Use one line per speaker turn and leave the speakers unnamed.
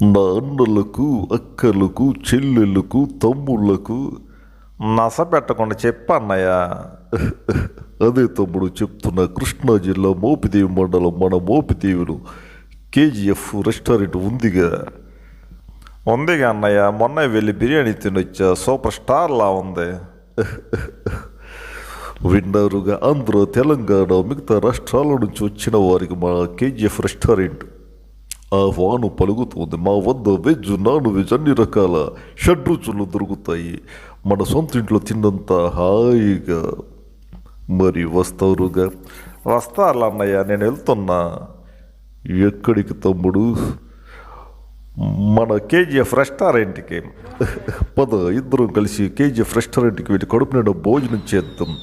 నా అన్నలకు అక్కలకు చెల్లెళ్ళకు తమ్ముళ్లకు నస పెట్టకుండా చెప్పన్నయ్య. అదే తమ్ముడు చెప్తున్నా. కృష్ణా జిల్లా మోపిదేవి మండలం మన మోపిదేవిలో కేజీఎఫ్ రెస్టారెంట్ ఉందిగా అన్నయ్య. మొన్న వెళ్ళి బిర్యానీ తినొచ్చా, సూపర్ స్టార్లా ఉంది. విన్నారుగా, ఆంధ్ర తెలంగాణ మిగతా రాష్ట్రాల నుంచి వచ్చిన వారికి మా కేజీఎఫ్ రెస్టారెంట్ ఆహ్వానం పలుకుతుంది. మా వద్ద వెజ్ నాన్ వెజ్ అన్ని రకాల షడ్రుచులు దొరుకుతాయి. మన సొంత ఇంట్లో తిన్నంత హాయిగా. మరి వస్తారులా అన్నయ్య, నేను వెళ్తున్నా. ఎక్కడికి తమ్ముడు? మన కేజీఎఫ్ రెస్టారెంట్కి. పద, ఇద్దరం కలిసి కేజీఎఫ్ రెస్టారెంట్కి వెళ్ళి కడుపు నిండా భోజనం చేద్దాం.